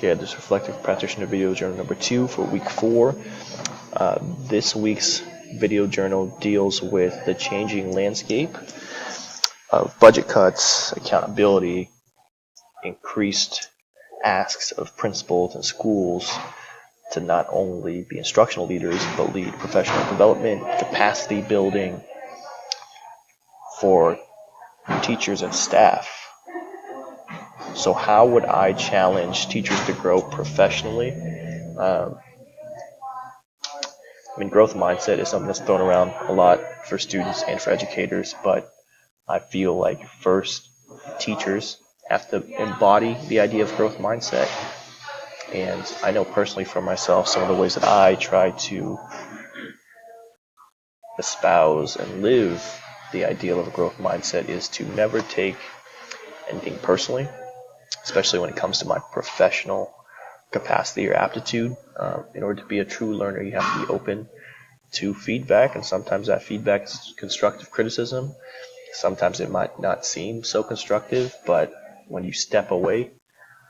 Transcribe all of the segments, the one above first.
Yeah, this Reflective Practitioner video journal number 2 for week 4. This week's video journal deals with the changing landscape of budget cuts, accountability, increased asks of principals and schools to not only be instructional leaders, but lead professional development, capacity building for teachers and staff. So how would I challenge teachers to grow professionally? Growth mindset is something that's thrown around a lot for students and for educators, but I feel like first teachers have to embody the idea of growth mindset. And I know personally for myself, some of the ways that I try to espouse and live the ideal of a growth mindset is to never take anything personally, especially when it comes to my professional capacity or aptitude. In order to be a true learner, you have to be open to feedback, and sometimes that feedback is constructive criticism. Sometimes it might not seem so constructive, but when you step away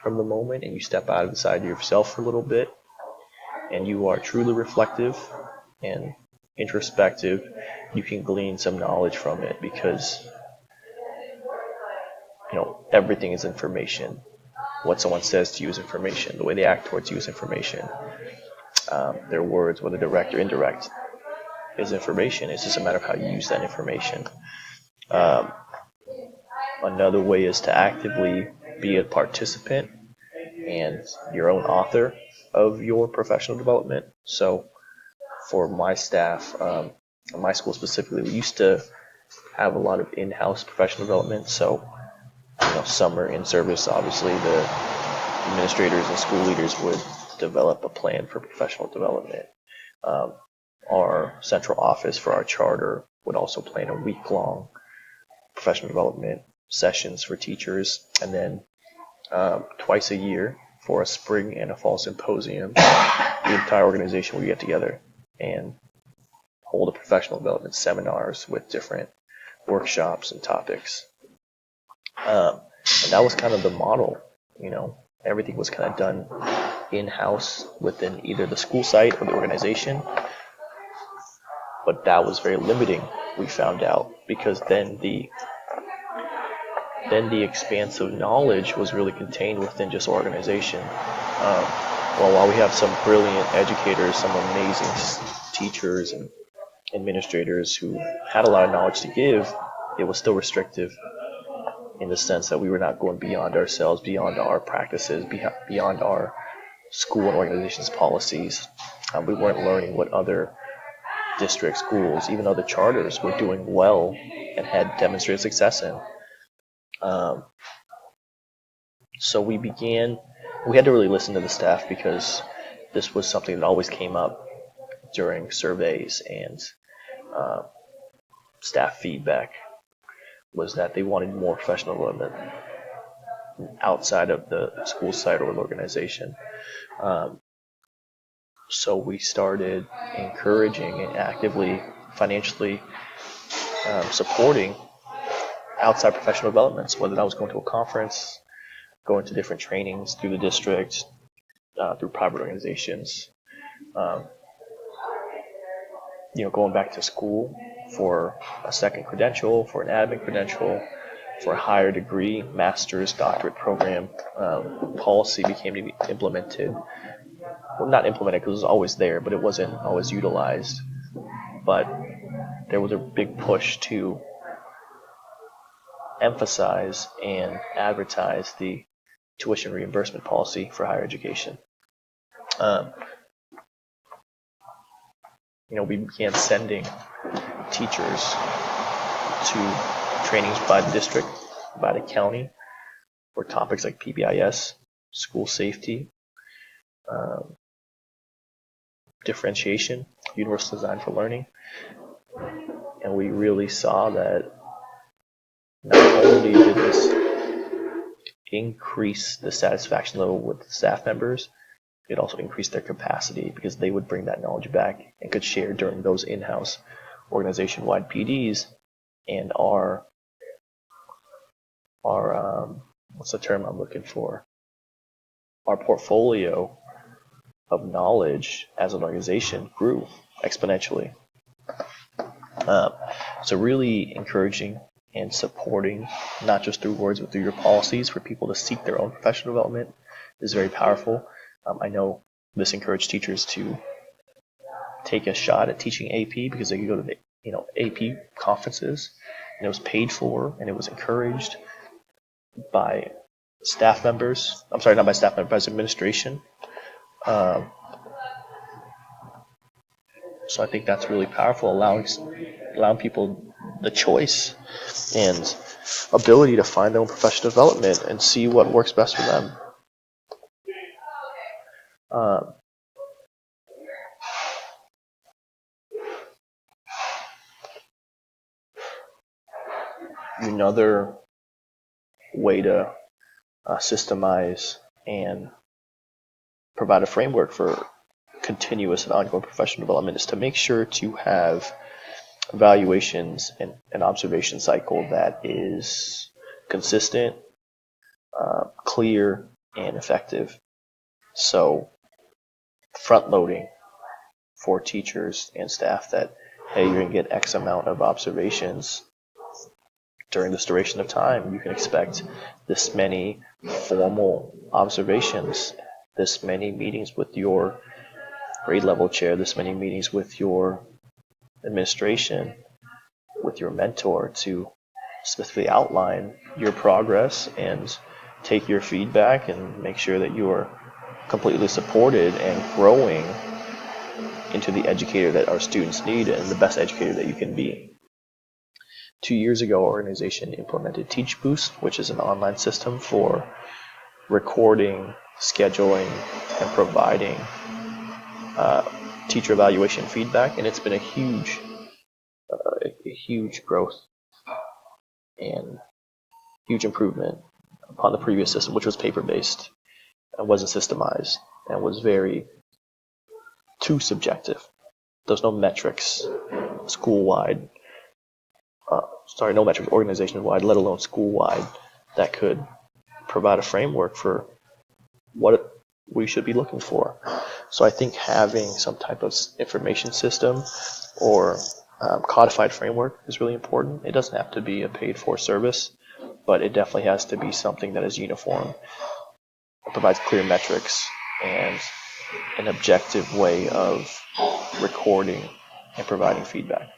from the moment and you step out inside yourself for a little bit, and you are truly reflective and introspective, you can glean some knowledge from it, because everything is information. What someone says to you is information. The way they act towards you is information. Their words, whether direct or indirect, is information. It's just a matter of how you use that information. Another way is to actively be a participant and your own author of your professional development. So for my staff, my school specifically, we used to have a lot of in-house professional development. So summer in service, obviously the administrators and school leaders would develop a plan for professional development. Our central office for our charter would also plan a week-long professional development sessions for teachers, and then twice a year for a spring and a fall symposium, the entire organization would get together and hold a professional development seminars with different workshops and topics. And that was kind of the model. Everything was kind of done in-house within either the school site or the organization. But that was very limiting, we found out, because then the expansive knowledge was really contained within just organization. While we have some brilliant educators, some amazing teachers and administrators who had a lot of knowledge to give, it was still restrictive in the sense that we were not going beyond ourselves, beyond our practices, beyond our school and organization's policies. We weren't learning what other district schools, even other charters, were doing well and had demonstrated success in. So we had to really listen to the staff, because this was something that always came up during surveys and staff feedback, was that they wanted more professional development outside of the school site or the organization. So we started encouraging and actively financially supporting outside professional developments, whether that was going to a conference, going to different trainings through the district, through private organizations, going back to school for a second credential, for an admin credential, for a higher degree, master's, doctorate program. Policy became to be implemented. Well, not implemented because it was always there, but it wasn't always utilized. But there was a big push to emphasize and advertise the tuition reimbursement policy for higher education. We began sending teachers to trainings by the district, by the county, for topics like PBIS, school safety, differentiation, universal design for learning. And we really saw that not only did this increase the satisfaction level with the staff members, it also increased their capacity, because they would bring that knowledge back and could share during those in-house organization-wide PDs. And our what's the term I'm looking for? our portfolio of knowledge as an organization grew exponentially. So really encouraging and supporting, not just through words, but through your policies for people to seek their own professional development is very powerful. I know this encouraged teachers to take a shot at teaching AP because they could go to the AP conferences, and it was paid for and it was encouraged by staff members. I'm sorry, not by staff members, by administration. So I think that's really powerful, allowing people the choice and ability to find their own professional development and see what works best for them. Another way to systemize and provide a framework for continuous and ongoing professional development is to make sure to have evaluations and an observation cycle that is consistent, clear, and effective. So front loading for teachers and staff that, hey, you're going to get X amount of observations during this duration of time. You can expect this many formal observations, this many meetings with your grade level chair, this many meetings with your administration, with your mentor to specifically outline your progress and take your feedback and make sure that you are completely supported and growing into the educator that our students need and the best educator that you can be. 2 years ago, our organization implemented Teach Boost, which is an online system for recording, scheduling, and providing teacher evaluation feedback, and it's been a huge growth and huge improvement upon the previous system, which was paper-based and wasn't systemized and was very too subjective. There's no metrics school-wide, no metrics organization-wide, let alone school-wide, that could provide a framework for what we should be looking for. So I think having some type of information system or codified framework is really important. It doesn't have to be a paid-for service, but it definitely has to be something that is uniform. It provides clear metrics and an objective way of recording and providing feedback.